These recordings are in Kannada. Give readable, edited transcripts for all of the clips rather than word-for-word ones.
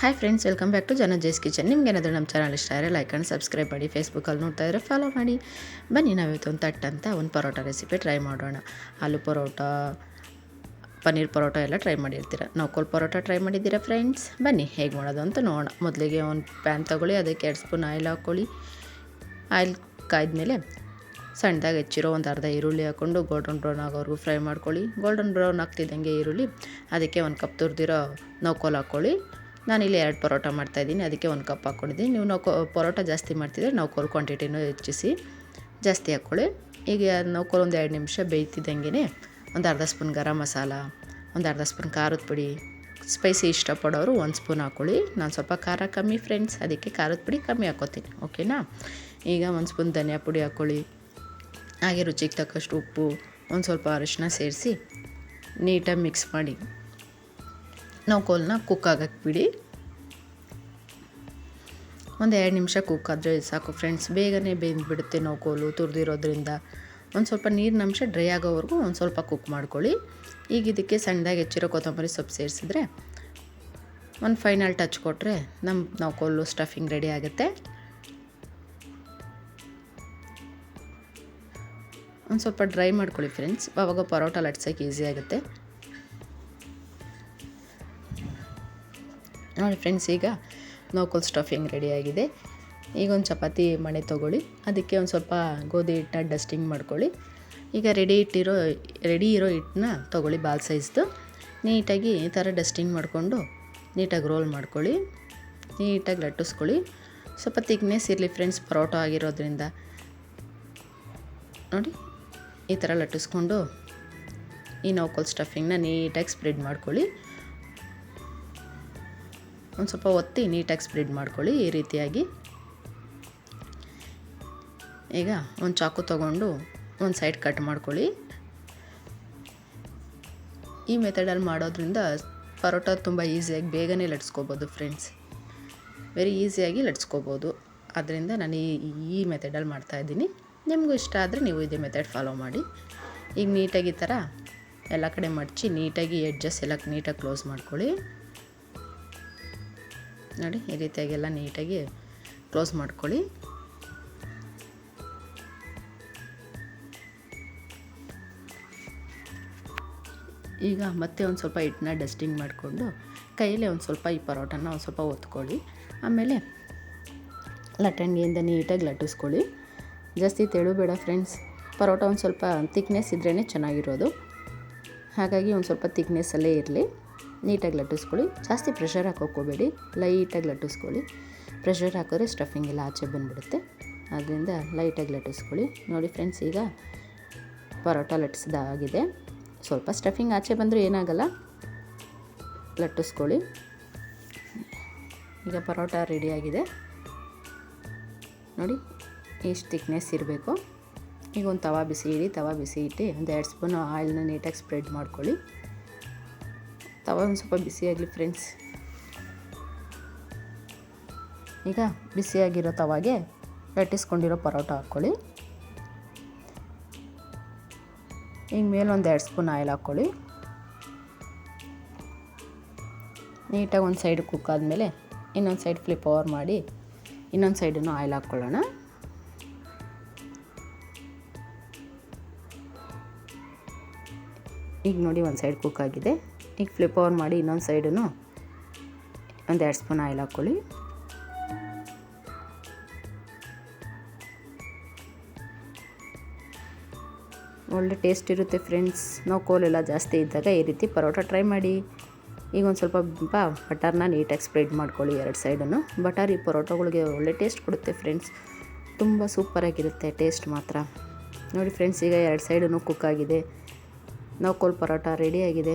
Hi friends, welcome back to ಜನಜೇಸ್ ಕಿಚನ್. ನಿಮ್ಗೇನಾದರೂ ನಮ್ಮ ಚಾನಲ್ ಇಷ್ಟ ಆದರೆ ಲೈಕ್ ಆ್ಯಂಡ್ ಸಬ್ಸ್ಕ್ರೈಬ್ ಮಾಡಿ. ಫೇಸ್ಬುಕ್ಕಲ್ಲಿ ನೋಡ್ತಾ ಇದ್ದರೆ ಫಾಲೋ ಮಾಡಿ. ಬನ್ನಿ, ನಾವಿವತ್ತು ಒಂದು ತಟ್ಟಂತ ಒಂದು ಪರೋಟ ರೆಸಿಪಿ ಟ್ರೈ ಮಾಡೋಣ. ಆಲೂ ಪರೋಟ, ಪನ್ನೀರ್ ಪರೋಟ ಎಲ್ಲ ಟ್ರೈ ಮಾಡಿರ್ತೀರ. ನೌಕೋಲ್ ಪರೋಟ ಟ್ರೈ ಮಾಡಿದ್ದೀರಾ ಫ್ರೆಂಡ್ಸ್? ಬನ್ನಿ ಹೇಗೆ ಮಾಡೋದು ಅಂತ ನೋಡೋಣ. ಮೊದಲಿಗೆ ಒಂದು ಪ್ಯಾನ್ ತೊಗೊಳ್ಳಿ, ಅದಕ್ಕೆ 2 ಸ್ಪೂನ್ ಆಯಿಲ್ ಹಾಕ್ಕೊಳ್ಳಿ. ಆಯಿಲ್ ಕಾಯ್ದಮೇಲೆ ಸಣ್ಣದಾಗಿ ಹೆಚ್ಚಿರೋ ಒಂದು ಅರ್ಧ ಈರುಳ್ಳಿ ಹಾಕ್ಕೊಂಡು ಗೋಲ್ಡನ್ ಬ್ರೌನ್ ಆಗೋವರೆಗೂ ಫ್ರೈ ಮಾಡ್ಕೊಳ್ಳಿ. ಗೋಲ್ಡನ್ ಬ್ರೌನ್ ಆಗ್ತಿದ್ದಂಗೆ ಈರುಳ್ಳಿ, ಅದಕ್ಕೆ 1 ಕಪ್ ತುರಿದಿರೋ ನೌಕೋಲ್ ಹಾಕ್ಕೊಳ್ಳಿ. ನಾನಿಲ್ಲಿ 2 ಪರೋಟ ಮಾಡ್ತಾಯಿದ್ದೀನಿ, ಅದಕ್ಕೆ 1 ಕಪ್ ಹಾಕ್ಕೊಂಡಿದ್ದೀನಿ. ನೀವು ಪರೋಟ ಜಾಸ್ತಿ ಮಾಡ್ತಿದ್ರೆ ನೌಕೋಲ್ ಕ್ವಾಂಟಿಟಿನೂ ಹೆಚ್ಚಿಸಿ ಜಾಸ್ತಿ ಹಾಕ್ಕೊಳ್ಳಿ. ಈಗ ನೌಕೋಲ್ ಒಂದು 2 ನಿಮಿಷ ಬೇಯ್ತಿದ್ದಂಗೆ ಒಂದು ಅರ್ಧ ಸ್ಪೂನ್ ಗರಂ ಮಸಾಲ, ಒಂದು ಅರ್ಧ ಸ್ಪೂನ್ ಖಾರದ ಪುಡಿ, ಸ್ಪೈಸಿ ಇಷ್ಟಪಡೋರು 1 ಸ್ಪೂನ್ ಹಾಕ್ಕೊಳ್ಳಿ. ನಾನು ಸ್ವಲ್ಪ ಖಾರ ಕಮ್ಮಿ ಫ್ರೆಂಡ್ಸ್, ಅದಕ್ಕೆ ಖಾರದ ಪುಡಿ ಕಮ್ಮಿ ಹಾಕ್ಕೋತೀನಿ, ಓಕೆನಾ. ಈಗ 1 ಸ್ಪೂನ್ ಧನಿಯಾ ಪುಡಿ ಹಾಕ್ಕೊಳ್ಳಿ. ಹಾಗೆ ರುಚಿಗೆ ತಕ್ಕಷ್ಟು ಉಪ್ಪು, ಒಂದು ಸ್ವಲ್ಪ ಅರಿಶಿನ ಸೇರಿಸಿ ನೀಟಾಗಿ ಮಿಕ್ಸ್ ಮಾಡಿ ನೌಕೋಲನ್ನ ಕುಕ್ ಆಗಕ್ಕೆ ಬಿಡಿ. ಒಂದು 2 ನಿಮಿಷ ಕುಕ್ ಆದರೆ ಸಾಕು ಫ್ರೆಂಡ್ಸ್, ಬೇಗನೆ ಬೆಂದ್ಬಿಡುತ್ತೆ ನೌಕೋಲು ತುರಿದಿರೋದ್ರಿಂದ. ಒಂದು ಸ್ವಲ್ಪ ನೀರಿನ ಅಂಶ ಡ್ರೈ ಆಗೋವರೆಗೂ ಒಂದು ಸ್ವಲ್ಪ ಕುಕ್ ಮಾಡ್ಕೊಳ್ಳಿ. ಈಗ ಇದಕ್ಕೆ ಸಣ್ಣದಾಗಿ ಹೆಚ್ಚಿರೋ ಕೊತ್ತಂಬರಿ ಸೊಪ್ಪು ಸೇರಿಸಿದ್ರೆ ಒಂದು ಫೈನಲ್ ಟಚ್ ಕೊಟ್ಟರೆ ನಮ್ಮ ನೌಕೋಲು ಸ್ಟಫಿಂಗ್ ರೆಡಿ ಆಗುತ್ತೆ. ಒಂದು ಸ್ವಲ್ಪ ಡ್ರೈ ಮಾಡ್ಕೊಳ್ಳಿ ಫ್ರೆಂಡ್ಸ್, ಆವಾಗ ಪರೋಟ ಲಟ್ಸೋಕ್ಕೆ ಈಸಿ ಆಗುತ್ತೆ. ನೋಡಿ ಫ್ರೆಂಡ್ಸ್, ಈಗ ನೌಕೋಲ್ ಸ್ಟಫಿಂಗ್ ರೆಡಿಯಾಗಿದೆ. ಈಗ ಒಂದು ಚಪಾತಿ ಮಣೆ ತೊಗೊಳ್ಳಿ, ಅದಕ್ಕೆ ಒಂದು ಸ್ವಲ್ಪ ಗೋಧಿ ಹಿಟ್ಟನ್ನ ಡಸ್ಟಿಂಗ್ ಮಾಡ್ಕೊಳ್ಳಿ. ಈಗ ರೆಡಿ ಇರೋ ಹಿಟ್ಟನ್ನ ತೊಗೊಳ್ಳಿ, ಬಾಲ್ ಸೈಜ್ದು. ನೀಟಾಗಿ ಈ ಥರ ಡಸ್ಟಿಂಗ್ ಮಾಡಿಕೊಂಡು ನೀಟಾಗಿ ರೋಲ್ ಮಾಡ್ಕೊಳ್ಳಿ, ನೀಟಾಗಿ ಲಟ್ಟಿಸ್ಕೊಳ್ಳಿ. ಸ್ವಲ್ಪ ತಿಕ್ನೆಸ್ ಇರಲಿ ಫ್ರೆಂಡ್ಸ್, ಪರೋಟ ಆಗಿರೋದ್ರಿಂದ. ನೋಡಿ ಈ ಥರ ಲಟ್ಟಿಸ್ಕೊಂಡು ಈ ನೌಕೋಲ್ ಸ್ಟಫಿಂಗ್ನ ನೀಟಾಗಿ ಸ್ಪ್ರೆಡ್ ಮಾಡ್ಕೊಳ್ಳಿ. ಒಂದು ಸ್ವಲ್ಪ ಒತ್ತಿ ನೀಟಾಗಿ ಸ್ಪ್ರೆಡ್ ಮಾಡ್ಕೊಳ್ಳಿ ಈ ರೀತಿಯಾಗಿ. ಈಗ ಒಂದು ಚಾಕು ತೊಗೊಂಡು ಒಂದು ಸೈಡ್ ಕಟ್ ಮಾಡ್ಕೊಳ್ಳಿ. ಈ ಮೆಥಡಲ್ಲಿ ಮಾಡೋದ್ರಿಂದ ಪರೋಟ ತುಂಬ ಈಸಿಯಾಗಿ ಬೇಗನೆ ಲಟ್ಸ್ಕೊಬೋದು ಫ್ರೆಂಡ್ಸ್, ವೆರಿ ಈಸಿಯಾಗಿ ಲಟ್ಸ್ಕೊಬೋದು. ಆದ್ದರಿಂದ ನಾನು ಈ ಮೆಥಡಲ್ಲಿ ಮಾಡ್ತಾಯಿದ್ದೀನಿ. ನಿಮಗೂ ಇಷ್ಟ ಆದರೆ ನೀವು ಇದೇ ಮೆಥಡ್ ಫಾಲೋ ಮಾಡಿ. ಈಗ ನೀಟಾಗಿ ಈ ಥರ ಎಲ್ಲ ಕಡೆ ಮಡಚಿ ನೀಟಾಗಿ ಎಡ್ಜಸ್ ಎಲ್ಲ ನೀಟಾಗಿ ಕ್ಲೋಸ್ ಮಾಡ್ಕೊಳ್ಳಿ. ನೋಡಿ ಈ ರೀತಿಯಾಗೆಲ್ಲ ನೀಟಾಗಿ ಕ್ಲೋಸ್ ಮಾಡ್ಕೊಳ್ಳಿ. ಈಗ ಮತ್ತೆ ಒಂದು ಸ್ವಲ್ಪ ಹಿಟ್ಟನ್ನ ಡಸ್ಟಿಂಗ್ ಮಾಡಿಕೊಂಡು ಕೈಯಲ್ಲೇ ಒಂದು ಸ್ವಲ್ಪ ಈ ಪರೋಟನ ಒಂದು ಸ್ವಲ್ಪ ಒತ್ಕೊಳ್ಳಿ. ಆಮೇಲೆ ಲಟ್ಟಣಿಯಿಂದ ನೀಟಾಗಿ ಲಟ್ಟಿಸ್ಕೊಳ್ಳಿ. ಜಾಸ್ತಿ ತೆಳು ಬೇಡ ಫ್ರೆಂಡ್ಸ್, ಪರೋಟ ಒಂದು ಸ್ವಲ್ಪ ತಿಕ್ನೆಸ್ ಇದ್ರೇ ಚೆನ್ನಾಗಿರೋದು. ಹಾಗಾಗಿ ಒಂದು ಸ್ವಲ್ಪ ತಿಕ್ನೆಸ್ಸಲ್ಲೇ ಇರಲಿ. ನೀಟಾಗಿ ಲಟ್ಟಿಸ್ಕೊಳ್ಳಿ, ಜಾಸ್ತಿ ಪ್ರೆಷರ್ ಹಾಕೋಬೇಡಿ, ಲೈಟಾಗಿ ಲಟ್ಟಿಸ್ಕೊಳ್ಳಿ. ಪ್ರೆಷರ್ ಹಾಕಿದ್ರೆ ಸ್ಟಫಿಂಗ್ ಎಲ್ಲ ಆಚೆ ಬಂದುಬಿಡುತ್ತೆ, ಅದರಿಂದ ಲೈಟಾಗಿ ಲಟ್ಟಿಸ್ಕೊಳ್ಳಿ. ನೋಡಿ ಫ್ರೆಂಡ್ಸ್, ಈಗ ಪರೋಟ ಲಟ್ಟಿಸ್ದಾಗಿದೆ. ಸ್ವಲ್ಪ ಸ್ಟಫಿಂಗ್ ಆಚೆ ಬಂದರೂ ಏನಾಗಲ್ಲ, ಲಟ್ಟಿಸ್ಕೊಳ್ಳಿ. ಈಗ ಪರೋಟ ರೆಡಿಯಾಗಿದೆ. ನೋಡಿ ಎಷ್ಟು ತಿಕ್ನೆಸ್ ಇರಬೇಕು. ಈಗ ಒಂದು ತವಾ ಬಿಸಿ ಇಟ್ಟು ಒಂದು 2 ಸ್ಪೂನ್ ಆಯಿಲ್ನ ನೀಟಾಗಿ ಸ್ಪ್ರೆಡ್ ಮಾಡ್ಕೊಳ್ಳಿ. ತವಾ ಒಂದು ಸ್ವಲ್ಪ ಬಿಸಿಯಾಗಲಿ ಫ್ರೆಂಡ್ಸ್. ಈಗ ಬಿಸಿಯಾಗಿರೋ ತವಾಗೆ ಲಟ್ಟಿಸ್ಕೊಂಡಿರೋ ಪರೋಟ ಹಾಕ್ಕೊಳ್ಳಿ. ಈಗ ಮೇಲೆ ಒಂದು 2 ಸ್ಪೂನ್ ಆಯಿಲ್ ಹಾಕ್ಕೊಳ್ಳಿ. ನೀಟಾಗಿ ಒಂದು ಸೈಡ್ ಕುಕ್ ಆದಮೇಲೆ ಇನ್ನೊಂದು ಸೈಡ್ ಫ್ಲಿಪ್ ಓವರ್ ಮಾಡಿ ಇನ್ನೊಂದು ಸೈಡನ್ನು ಆಯಿಲ್ ಹಾಕ್ಕೊಳ್ಳೋಣ. ಈಗ ನೋಡಿ ಒಂದು ಸೈಡ್ ಕುಕ್ ಆಗಿದೆ. ಈಗ ಫ್ಲಿಪ್ ಓವರ್ ಮಾಡಿ ಇನ್ನೊಂದು ಸೈಡನ್ನು ಒಂದು 2 ಸ್ಪೂನ್ ಆಯಿಲ್ ಹಾಕ್ಕೊಳ್ಳಿ. ಒಳ್ಳೆ ಟೇಸ್ಟ್ ಇರುತ್ತೆ ಫ್ರೆಂಡ್ಸ್. ನೌಕೋಲೆಲ್ಲ ಜಾಸ್ತಿ ಇದ್ದಾಗ ಈ ರೀತಿ ಪರೋಟ ಟ್ರೈ ಮಾಡಿ. ಈಗ ಒಂದು ಸ್ವಲ್ಪ ಬಟರ್ನ ನೀಟಾಗಿ ಸ್ಪ್ರೆಡ್ ಮಾಡ್ಕೊಳ್ಳಿ 2 ಸೈಡನ್ನು. ಬಟರ್ ಈ ಪರೋಟಗಳಿಗೆ ಒಳ್ಳೆ ಟೇಸ್ಟ್ ಕೊಡುತ್ತೆ ಫ್ರೆಂಡ್ಸ್, ತುಂಬ ಸೂಪರಾಗಿರುತ್ತೆ ಟೇಸ್ಟ್ ಮಾತ್ರ. ನೋಡಿ ಫ್ರೆಂಡ್ಸ್, ಈಗ 2 ಸೈಡನ್ನು ಕುಕ್ ಆಗಿದೆ. ನೌಕೋಲ್ ಪರೋಟ ರೆಡಿಯಾಗಿದೆ.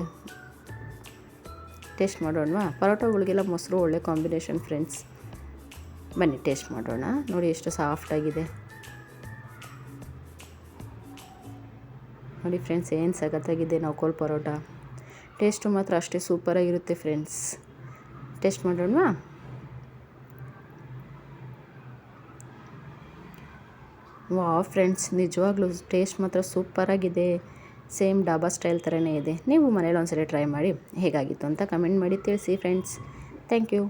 ಟೇಸ್ಟ್ ಮಾಡೋಣವಾ? ಪರೋಟಗಳಿಗೆಲ್ಲ ಮೊಸರು ಒಳ್ಳೆ ಕಾಂಬಿನೇಷನ್ ಫ್ರೆಂಡ್ಸ್. ಬನ್ನಿ ಟೇಸ್ಟ್ ಮಾಡೋಣ. ನೋಡಿ ಎಷ್ಟು ಸಾಫ್ಟಾಗಿದೆ. ನೋಡಿ ಫ್ರೆಂಡ್ಸ್, ಏನು ಸಖತ್ತಾಗಿದೆ ನೌಕೋಲ್ ಪರೋಟ. ಟೇಸ್ಟು ಮಾತ್ರ ಅಷ್ಟೇ ಸೂಪರಾಗಿರುತ್ತೆ ಫ್ರೆಂಡ್ಸ್. ಟೇಸ್ಟ್ ಮಾಡೋಣವಾ? ವಾವ್ ಫ್ರೆಂಡ್ಸ್, ನಿಜವಾಗ್ಲೂ ಟೇಸ್ಟ್ ಮಾತ್ರ ಸೂಪರಾಗಿದೆ. ಸೇಮ್ ಡಾಬಾ ಸ್ಟೈಲ್ ಥರನೇ ಇದೆ. ನೀವು ಮನೇಲಿ ಒಂದ್ಸರಿ ಟ್ರೈ ಮಾಡಿ ಹೇಗಾಗಿತ್ತು ಅಂತ ಕಮೆಂಟ್ ಮಾಡಿ ತಿಳಿಸಿ ಫ್ರೆಂಡ್ಸ್. Thank you.